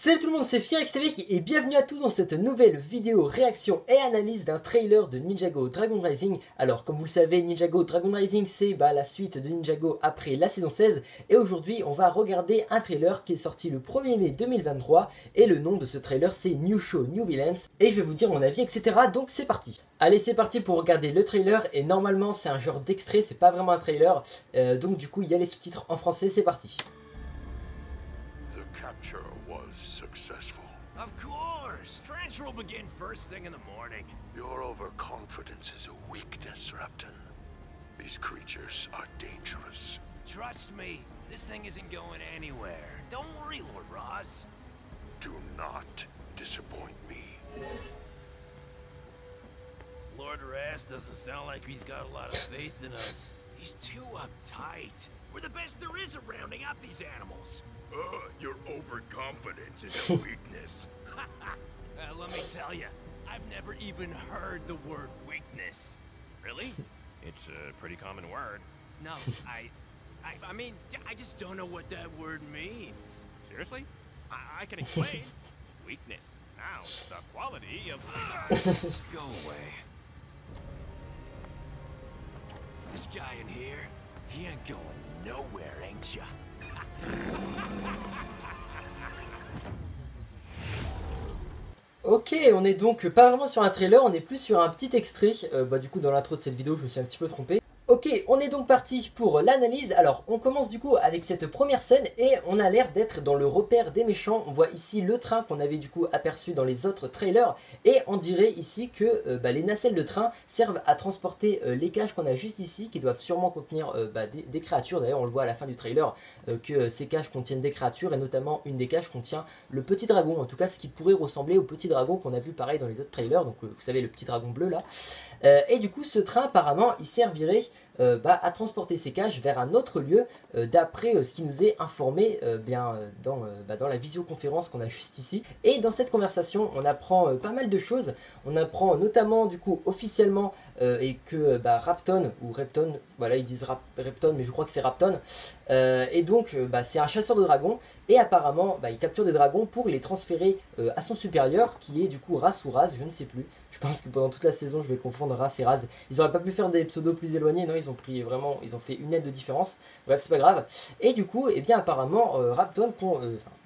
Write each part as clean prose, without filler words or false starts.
Salut tout le monde, c'est FireXTV et bienvenue à tous dans cette nouvelle vidéo réaction et analyse d'un trailer de Ninjago Dragon Rising. Alors comme vous le savez, Ninjago Dragon Rising c'est la suite de Ninjago après la saison 16. Et aujourd'hui on va regarder un trailer qui est sorti le 1er mai 2023. Et le nom de ce trailer c'est New Show, New Villains. Et je vais vous dire mon avis, etc. Donc c'est parti. Allez, c'est parti pour regarder le trailer. Et normalement c'est un genre d'extrait, c'est pas vraiment un trailer. Donc du coup il y a les sous-titres en français, c'est parti. Successful. Of course! Transfer will begin first thing in the morning. Your overconfidence is a weakness, Rapton. These creatures are dangerous. Trust me, this thing isn't going anywhere. Don't worry, Lord Roz. Do not disappoint me. Lord Raz doesn't sound like he's got a lot of faith in us. He's too uptight. We're the best there is at rounding up these animals. Your overconfidence is a weakness. Let me tell you, I've never even heard the word weakness. Really? It's a pretty common word. No, I mean, I just don't know what that word means. Seriously? I can explain. Weakness. Now, the quality of... Go away. This guy in here, he ain't going nowhere, ain't ya? Ok, on est donc pas vraiment sur un trailer, on est plus sur un petit extrait. Du coup dans l'intro de cette vidéo je me suis un petit peu trompé. Ok, on est donc parti pour l'analyse. Alors on commence du coup avec cette première scène et on a l'air d'être dans le repère des méchants. On voit ici le train qu'on avait du coup aperçu dans les autres trailers. Et on dirait ici que les nacelles de train servent à transporter les cages qu'on a juste ici, qui doivent sûrement contenir des créatures. D'ailleurs on le voit à la fin du trailer que ces cages contiennent des créatures, et notamment une des cages contient le petit dragon. En tout cas ce qui pourrait ressembler au petit dragon qu'on a vu pareil dans les autres trailers. Donc vous savez, le petit dragon bleu là. Et du coup ce train apparemment il servirait à transporter ces cages vers un autre lieu, d'après ce qui nous est informé dans la visioconférence qu'on a juste ici. Et dans cette conversation on apprend pas mal de choses. On apprend notamment du coup officiellement et que Rapton ou Repton, voilà ils disent Repton mais je crois que c'est Rapton, et donc c'est un chasseur de dragons, et apparemment il capture des dragons pour les transférer à son supérieur qui est du coup Ras ou Raz, je ne sais plus. Je pense que pendant toute la saison je vais confondre Ras et Raz. Ils auraient pas pu faire des pseudos plus éloignés, non, ils ont fait une aide de différence. Bref, c'est pas grave. Et du coup, apparemment, Rapton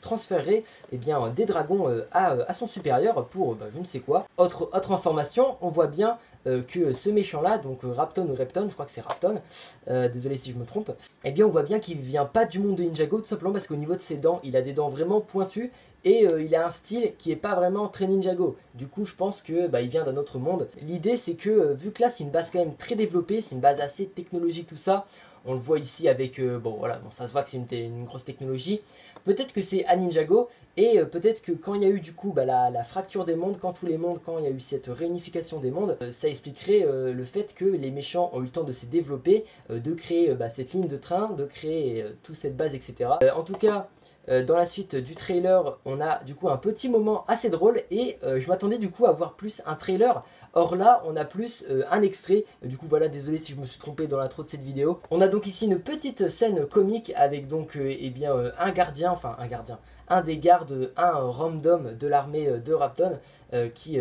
transférerait des dragons à son supérieur pour je ne sais quoi. Autre information, on voit bien que ce méchant là, donc Rapton ou Repton, je crois que c'est Rapton, désolé si je me trompe, on voit bien qu'il vient pas du monde de Ninjago, tout simplement parce qu'au niveau de ses dents, il a des dents vraiment pointues. Et il a un style qui est pas vraiment très Ninjago. Du coup je pense que il vient d'un autre monde. L'idée c'est que vu que là c'est une base quand même très développée, c'est une base assez technologique tout ça. On le voit ici avec, ça se voit que c'est une grosse technologie. Peut-être que c'est à Ninjago, et peut-être que quand il y a eu du coup la fracture des mondes, quand il y a eu cette réunification des mondes, ça expliquerait le fait que les méchants ont eu le temps de se développer, de créer cette ligne de train, de créer toute cette base, etc. En tout cas, dans la suite du trailer, on a du coup un petit moment assez drôle, et je m'attendais du coup à voir plus un trailer. Or là, on a plus un extrait. Du coup voilà, désolé si je me suis trompé dans l'intro de cette vidéo. On a donc ici une petite scène comique avec donc un des gardes, un random de l'armée de Rapton qui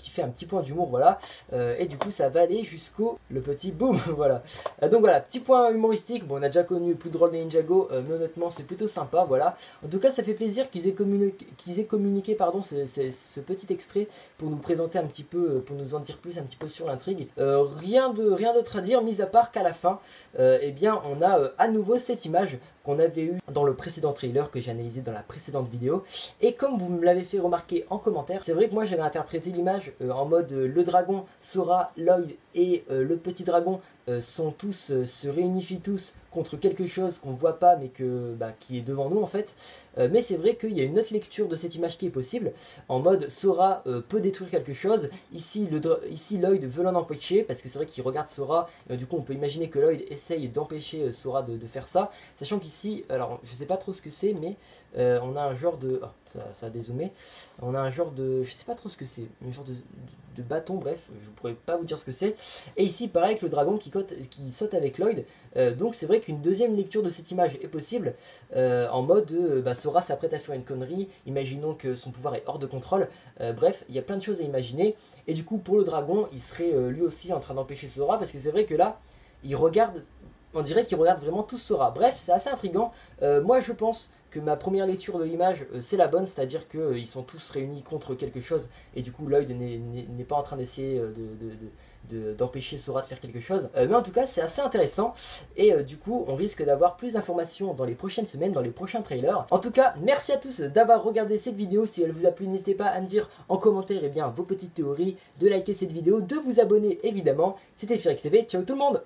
fait un petit point d'humour, voilà. Et du coup ça va aller jusqu'au le petit boom, voilà. Donc voilà, petit point humoristique. Bon, on a déjà connu plus drôle des Ninjago, mais honnêtement c'est plutôt sympa, voilà. En tout cas ça fait plaisir qu'ils aient communiqué ce petit extrait pour nous présenter un petit peu, pour nous en dire plus un petit peu sur l'intrigue. Rien d'autre à dire, mis à part qu'à la fin, on a à nouveau cette image qu'on avait eu dans le précédent trailer que j'ai analysé dans la précédente vidéo. Et comme vous me l'avez fait remarquer en commentaire, c'est vrai que moi j'avais interprété l'image en mode le dragon, Sora, Lloyd et le petit dragon se réunifient tous contre quelque chose qu'on ne voit pas mais qui est devant nous en fait. Mais c'est vrai qu'il y a une autre lecture de cette image qui est possible, en mode Sora peut détruire quelque chose. Ici Lloyd veut l'en empêcher, parce que c'est vrai qu'il regarde Sora, du coup on peut imaginer que Lloyd essaye d'empêcher Sora de faire ça, sachant qu'ici, alors je sais pas trop ce que c'est, mais on a un genre de... ça a dézoomé. On a un genre de... je sais pas trop ce que c'est, un genre bâton, bref, je ne pourrais pas vous dire ce que c'est. Et ici, pareil, avec le dragon qui saute avec Lloyd. Donc c'est vrai qu'une deuxième lecture de cette image est possible, en mode Sora s'apprête à faire une connerie, imaginons que son pouvoir est hors de contrôle. Bref, il y a plein de choses à imaginer. Et du coup, pour le dragon, il serait lui aussi en train d'empêcher Sora, parce que c'est vrai que là, il regarde, on dirait qu'il regarde vraiment tous Sora. Bref, c'est assez intriguant. Moi, je pense que ma première lecture de l'image, c'est la bonne, c'est-à-dire qu'ils sont tous réunis contre quelque chose, et du coup, Lloyd n'est pas en train d'essayer d'empêcher Sora de faire quelque chose. Mais en tout cas, c'est assez intéressant, et du coup, on risque d'avoir plus d'informations dans les prochaines semaines, dans les prochains trailers. En tout cas, merci à tous d'avoir regardé cette vidéo. Si elle vous a plu, n'hésitez pas à me dire en commentaire vos petites théories, de liker cette vidéo, de vous abonner évidemment. C'était FurXTV, ciao tout le monde!